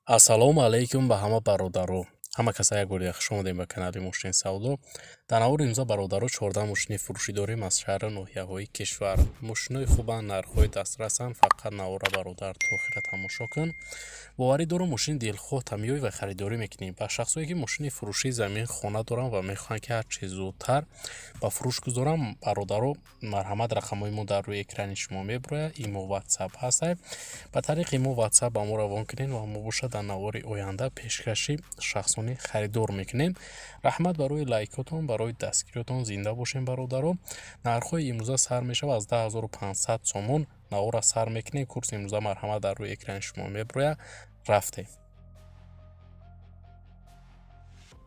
Ассалому алайкум ба ҳама бародаро. Ҳама касае як бори хуш омадем ба канали Мошин Савдо. Дар навори имзо бародаро 14 мошини фурӯшӣ дорем аз шаҳри ноҳияҳои кишвар. Мошинои хубанд, нархҳои дастрасанд, фақат навора бародар то охира тамошо кун. боварӣ дорам мошини дилхоҳ меёӣ ва харидорӣ мекунем. Ба шахсое ки мошини фурӯшии замин хона доранд ва мехоҳанд ки ҳарчи зудтар ба фурӯш гузорам, бародаро марҳамат рақамҳои мо дар рӯи экрани шумо меброяд. имо WhatsApp ҳастад. ба тариқи имо WhatsApp ба мо равон кунед ва мо бошад дар навори оянда пешкаши шахсони харидор мекунем. раҳмат барои лайкотон, барои дастгиротон зинда бошем бародаро. нархҳои имрӯза сар мешавад аз 10500 сомон. навора сар мекунем. курси имрӯза марҳамат дар рӯи экрани шумо меброяд. рафтем.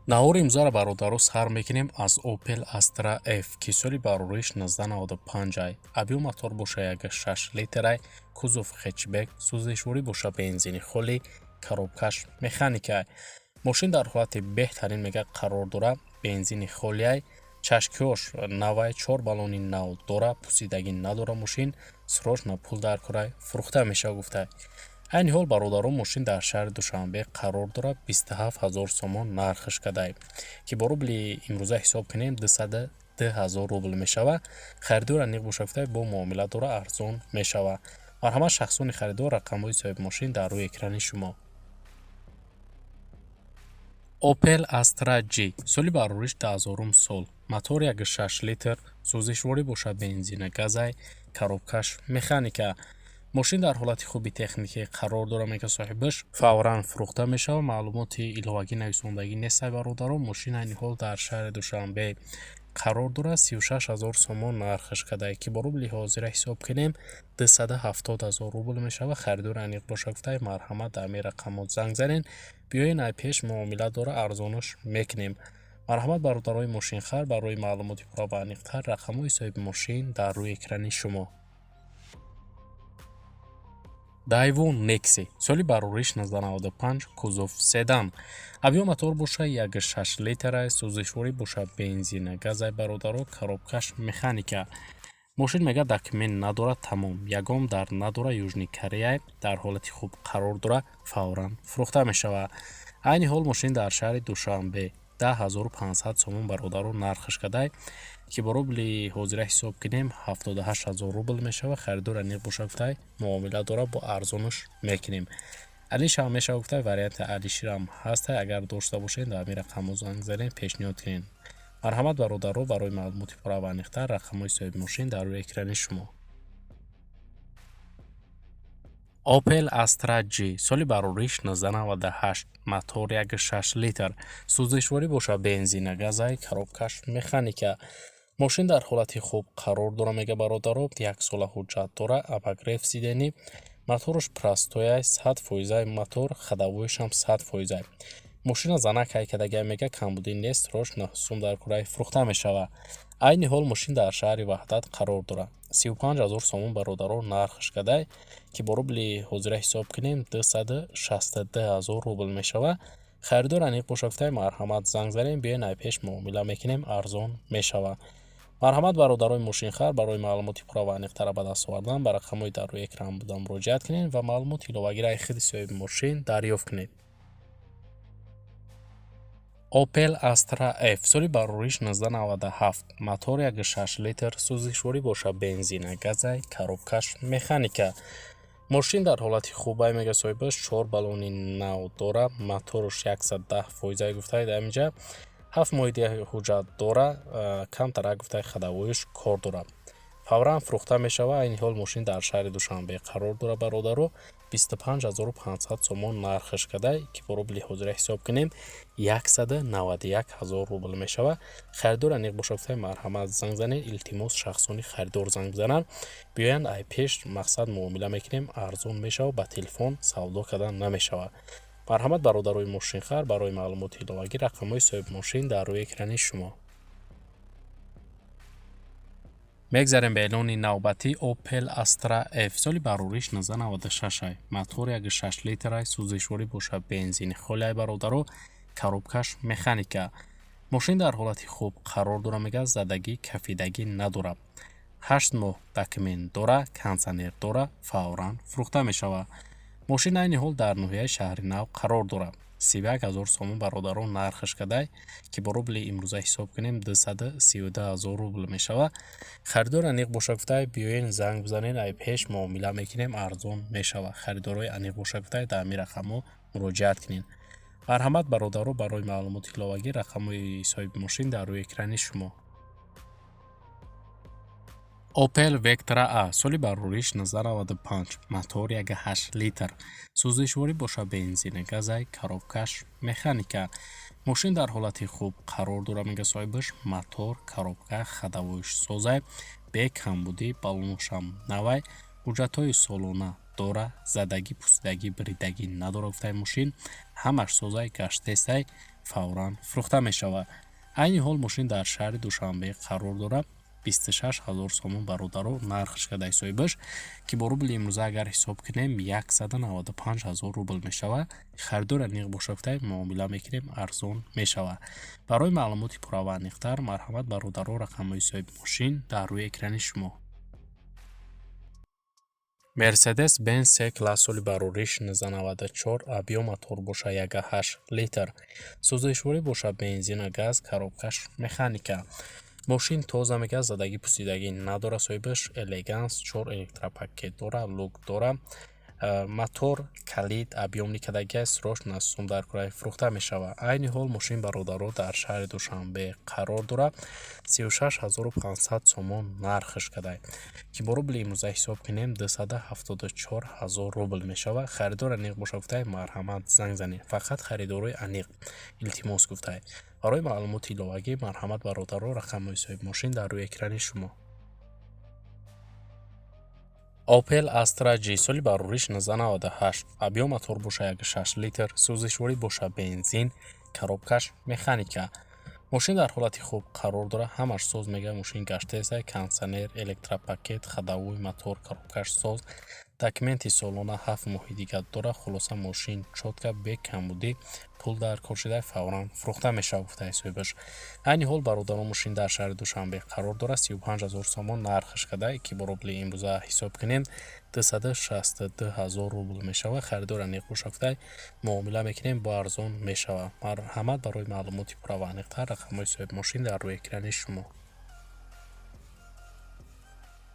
навори имзора бародаро сар мекунем аз Opel Astra F ки соли барориш 1995 абиём мотор боша 1.6 литрай, кузов хэтчбек, сӯзишворӣ боша бензини холӣ, коробкаш механика. мошин дар ҳолати беҳтарин мега қарор дора, бензини холиай, чашкиёш навай, 4 баллони нав дора, пусидагӣ надора мошин, срочно пул дар корай, фурӯхта меша гуфтай. айни ҳол бародаро мошин дар шаҳри Душанбе қарор дорад, 27000 сомон нархаш кадай ки бо рубли имрӯза ҳисоб кунем 22000 рубл мешава. харидор аниқ боша гуфтай бо муомила дора арзон мешава. марҳамат шахсони харидор, рақамҳои соҳиби мошин дар рӯи экрани шумо. Opel Astra G соли барориш 2000 сол, мотор 1.6 литр, сӯзишворӣ боша бензина газай, коробкаш механика. мошин дар ҳолати хуби техникӣ қарор дора мега соҳибаш фавран фурӯхта мешава. маълумоти иловагӣ нависондагӣ нестай бародаро. мошин айни ҳол дар шаҳри Душанбе қарор дора, 36000 сомон нархаш кадай ки бо рубли ҳозира ҳисоб кунем 270000 рубл мешава. харидор аниқ боша гуфтай марҳамат дар ами рақамот занг занен, биёен ай пеш муомила дора арзонаш мекунем. марҳамат бародарои мошинхар, барои маълумоти пурра ва аниқтар рақамҳои соҳиби мошин дар рӯи экрани шумо. Daewoo Nexi соли барориш 1995, кузов седан, абиём мотор боша 1.6 литрай, сӯзишворӣ боша бензина газай бародаро, коробкаш механика. мошин мега документ надорад тамом, ягон дар надора, Южни Кореяй, дар ҳолати хуб қарор дора, фавран фурӯхта мешава. айни ҳол мошин дар шаҳри Душанбе 10500 сомон бародаро нархаш кадай ки бо рубли ҳозира ҳисоб кунем 78000 рубл мешава. харидор аниқ боша гуфтай муомила дора, бо арзонаш мекунем. алишам мешава гуфтай варианти алиширам ҳастай. агар дошта бошед дар ами рақамҳо занг занед, пешниҳод кунед. марҳамат бародаро, барои маълумоти пурра ва аниқтар рақамҳои соҳиби мошин дар рӯи экрани шумо. Opel Astra G соли барориш 1998, мотор 1.6 литр, сӯзишворӣ боша бензина газай, коробкаш механика. мошин дар ҳолати хуб қарор дора мега бародаро, 1 сола ҳуҷҷат дора, абагреф сидени, мотораш простояй, 100% мотор, ходовойшам 100%. мошина занакай кадагай мега камбудӣ нест, срочно сум дар кураи фурӯхта мешава. айни ҳол мошин дар шаҳри Ваҳдат қарор дора, 35000 сомон бародаро нархаш кадай ки бо рубли ҳозира ҳисоб кунем 262000 рубл мешава. харидор аниқ боша гуфтай марҳамат занг занем, биёен ай пеш муомила мекунем, арзон мешава. марҳамат бародарои мошинхар, барои маълумоти пурра ва аниқтара ба даст овардан ба рақамҳои дар рӯи экран буда муроҷиат кунед ва маълумоти иловагиро худи соҳиби мошин дарёфт кунед. Opel Astra F соли барориш 1997, мотор 1.6 литр, сӯзишворӣ боша бензина газай, коробкаш механика. мошин дар ҳолати хубай мега соҳибаш, 4 баллони нав дора, мотораш 110% гуфтай дамиҷа, 7 моҳи диҳаи ҳуҷҷат дора, камтарак гуфтай ходовойш кор дора. фавран фурӯхта мешава. айни ҳол мошин дар шаҳри Душанбе қарор дора бародаро, 25500 сомон нархаш кадай ки бо рубли ҳозира ҳисоб кунем 191000 рубл мешава. харидор аниқ боша гуфтай марҳамат занг занед, илтимос шахсони харидор занг зананд, биёянд ай пеш мақсад муомила мекунем, арзон мешава, ба телефон савдо кардан намешава. марҳамат бародарои мошинхар, барои маълумоти иловагӣ рақамҳои соҳиби мошин дар рӯи экрани шумо. мегзарем ба эълони навбатӣ. Opel Astra F соли барориш 1996, мотор 1.6 литрай, сӯзишворӣ боша бензини холиай бародаро, коробкаш механика. мошин дар ҳолати хуб қарор дора мега, задагӣ кафидагӣ надора, 8 моҳ документ дора, кондитсионер дора, фавран фурӯхта мешава. мошин айни ҳол дар ноҳияи шаҳри нав қарор дорад. 31,000 сомон бародарон нархаш кадай ки бо рубли имрӯза ҳисоб кунем 232,000 рубл мешава. харидор аниқ боша гуфтай биёен занг бизанен ай пеш муомила мекунем арзон мешава. харидорои аниқ боша гуфтай дар ҳамин рақамҳо муроҷиат кунед. марҳамат бародаро, барои маълумоти иловагӣ рақамҳои соҳиби мошин дар рӯи экрани шумо. Opel Vectra A соли барориш 1995, мотор 1.8 литр, сӯзишворӣ боша бензин, газай, коробкаш механика. мошин дар ҳолати хуб қарор дорад, мега соҳибаш мотор, коробка, хадавоиш созай, бе камбудӣ, балоношам навай, ҳуҷҷатҳои солона дора, задагӣ, пусидагӣ, биридагӣ надора гуфтай мошин, ҳамаш созай, гаштесай, фавран фурӯхта мешава. айни ҳол мошин дар шаҳри Душанбе қарор дорад. 26,000 сомон бародаро нархаш кадай соҳибаш ки бо рубли имрӯза агар ҳисоб кунем 195,000 рубл мешава. харидор аниқ боша гуфтай муомила мекунем арзон мешава. барои маълумоти пурра ва аниқтар марҳамат бародаро, рақамҳои соҳиби мошин дар рӯи экрани шумо. Mercedes Benz C-класс соли барориш 1994, объем мотор боша 1.8 литр, сӯзишворӣ боша бензина, газ, коробкаш механика. мошин тоза мега, задагӣ пусидагӣ надора соҳибаш, элеганс, 4 электропакет дора, лук дора, мотор, калид, объёмни кадагиай срочно сум дар кураи фурӯхта мешава. айни ҳол мошин бародаро дар шаҳри Душанбе қарор дорад. 36,500 сомон нархаш кадай ки бо рубли имрӯза ҳисоб кунем 274,000 рубл мешава. харидор аниқ боша гуфтай марҳамат занг занед. фақат харидорои аниқ илтимос гуфтай. барои маълумоти иловагӣ марҳамат бародаро, рақамҳои соҳиби мошин дар рӯи экрани шумо. Opel Astra G соли барориш 1998, объем мотор боша 1.6 литр, сӯзишворӣ боша бензин, коробкаш механика. мошин дар ҳолати хуб қарор дорад. ҳамаш соз мега, мошин гаштесай, кондитсионер, электропакет, хадавои мотор, коробкаш соз, документи солона 7 моҳи дигар дора. хулоса мошин чотка, бе камбудӣ, пул дар кор шудай, фавран фурӯхта мешава гуфтай соҳибаш. айни ҳол бародаро мошин дар шаҳри Душанбе қарор дорад. 35,000 сомон нархаш кадай ки бо рубли имрӯза ҳисоб кунем 262,000 рубл мешава. харидор аниқ боша гуфтай муомила мекунем бо арзон мешава. марҳамат барои маълумоти пурра ва аниқтар рақамҳои соҳиби мошин дар рӯи экрани шумо.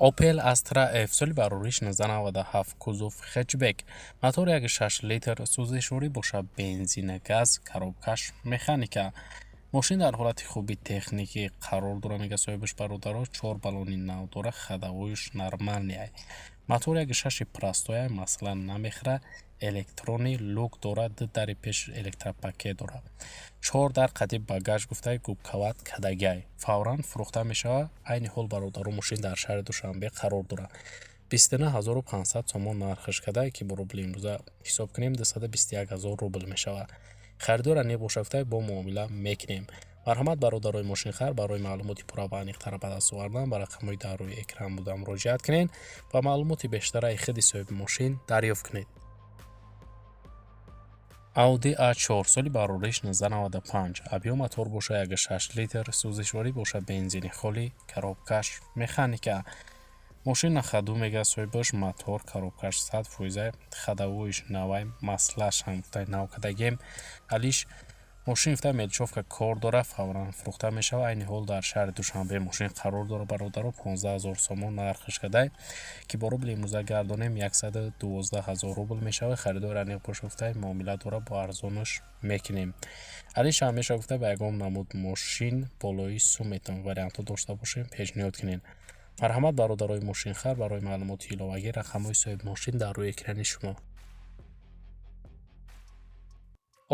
Opel Astra F соли барориш 1997, кузов хэтчбек, мотор 1.6 литр, сӯзишворӣ боша бензина, газ, коробкаш механика. мошин дар ҳолати хуби техникӣ қарор дорад, мега соҳибаш бародаро, 4 балони нав дора, хадавоиш нормалниай. мотор 1.6 простояй, масалан намехӯра, электрони, лук дора, 2 дари пеш электропакет дора, 4 дар қади багаж гуфтай, губкават кадагиай, фавран фурӯхта мешава. айни ҳол бародаро мошин дар шаҳри Душанбе қарор дорад. 29,500 сомон нархаш кадай ки бо рубли имрӯза ҳисоб кунем 221,000 рубл мешава. харидор аниқ боша гуфтай бо муомила мекунем. марҳамат бародарои мошинхар, барои маълумоти пурра ва аниқтар ба даст овардан ба рақамҳои дар рӯи экран буда муроҷиат кунед ва маълумоти бештараи худи соҳиби мошин дарёфт кунед. Audi A4 соли барориш 1995, объем мотор боша 1.6 литр, сӯзишворӣ боша бензини холӣ, коробкаш механика. мошина хаду мега соҳибаш, мотор, коробкаш 100%, хадавоиш навай, маслаш ҳам гуфтай нав кадагем, алиш мошин гуфтай мелчовка кор дора, фавран фурӯхта мешава. айни ҳол дар шаҳри Душанбе мошин қарор дора бародаро. 15,000 сомон нархаш кадай ки бо рубли имрӯза гардонем 112,000 рубл мешава. харидор аниқ боша гуфтай муомила дора, бо арзонаш мекунем. алиш ҳамеша гуфтай ба ягон намуд мошин болои сум метавон вариантҳо дошта бошем, пешниҳод кунем. марҳамат бародарои мошинхар, барои маълумоти иловагӣ рақамҳои соҳиби мошин дар рӯи экрани шумо.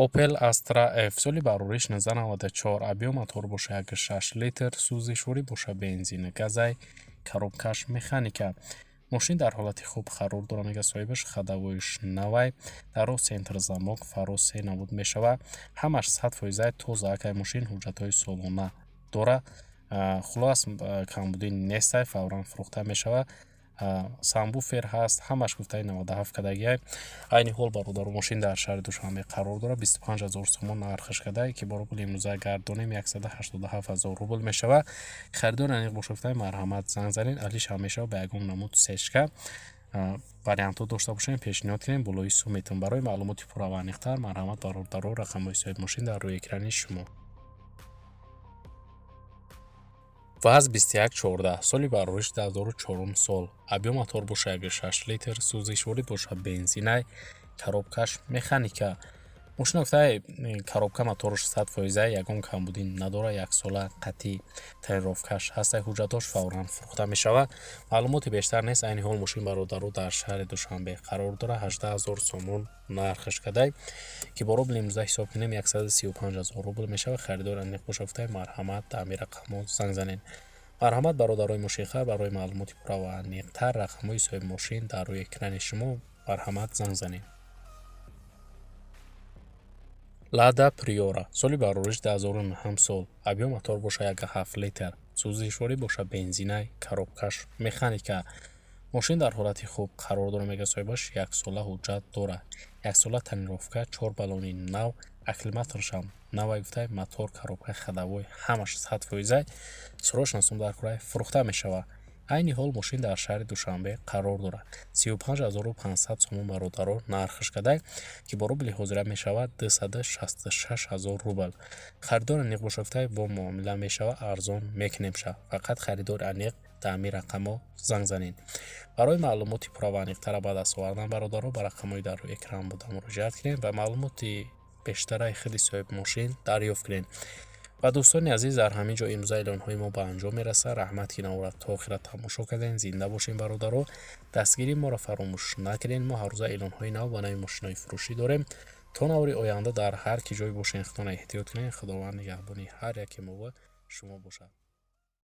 Opel Astra F соли барориш 1994, объем мотор боша 1.6 литр, сӯзишворӣ боша бензина, газай, коробкаш механика. мошин дар ҳолати хуб қарор дорад, мега соҳибаш, хадавоиш навай, даро сентр замок, фаро 3 набуд мешава, ҳамаш 100% тоза акай. мошин ҳуҷҷатҳои солона дора, хулос камбудӣ нестай, фавран фурӯхта мешава. самбуфер ҳаст, ҳамаш гуфтаи 97 кадагиай. айни ҳол бародаро мошин дар шаҳри Душанбе қарор дорад. 25,000 сомон нархаш кадай ки бо рубли имрӯза гардонем 187,000 рубл мешава. харидор аниқ боша гуфтай марҳамат занг занед, алиш ҳамеша ба ягон намуд сечка. вариантҳо дошта бошем, пешниҳод кунем болои сумметон. Барои маълумоти пурра ва аниқтар марҳамат бародаро рақамҳои соҳиби мошин дар рӯи экрани шумо. ВАЗ 2114 соли бароришти 2004 сол. Объем мотор боша 1.6 литр, сӯзишворӣ боша бензинай, коробкаш механика. мошина гуфтае коробка мотораш 100%, ягон камбудӣ надора, 1 сола қатъи тренировкаш ҳастай, ҳуҷҷатош фавран фурӯхта мешавад. маълумоти бештар нест. айни ҳол мошин бародаро дар шаҳри Душанбе қарор дора. 18 000 сомон нархаш кадай ки бо рубли имрӯза ҳисоб кунем 135 000 рубл мешавад. харидор аниқ боша гуфтае марҳамат таъмир рақамҳо занг занед. марҳамат бародарои мошинхар, барои маълумоти пурра ва аниқтар рақамҳои соҳиби мошин дар рӯи экрани шумо. марҳамат занг занед. Lada Priora соли бароришти 2009 сол. объем мотор боша 1.7 литр, сӯзишворӣ боша бензинай, коробкаш механика. мошин дар ҳолати хуб қарор дора, мега соҳибаш 1 сола ҳуҷҷат дора, 1 сола тренировка, 4 баллони нав, акклиматоршам навай гуфтае мотор, коробка, ходовой ҳамаш 100%, сроочно сум дар кураи фурӯхта мешавад. айни ҳол мошин дар шаҳри Душанбе қарор дорад. 35 500 сомон бародаро нархаш кадай ки бо рубли ҳозира мешавад 266 000 рубл. харидор аниқ боша гуфтае бо муомила мешавад, арзон мекунем ша. фақат харидор аниқ таъмир рақамо занг занед. барои маълумоти пурра ва аниқтара баъд аз овардан бародаро ба рақамҳои дар рӯи экран буда муроҷиат кунед ва маълумоти бештараи худи соҳиби мошин дарёфт кунед. ва дӯстони азиз, дар ҳамин ҷо имрӯза эълонҳои мо ба анҷом мерасад. раҳмат ки навора то охира тамошо кардем. зинда бошем бародаро. дастгирии моро фаромӯш накунед. мо ҳар рӯза эълонҳои нав ба нави мошинои фурӯшӣ дорем. то навори оянда дар ҳар ки ҷой бошем худтон эҳтиёт кунед. худованд нигаҳбони ҳар яке мо ва шумо бошад.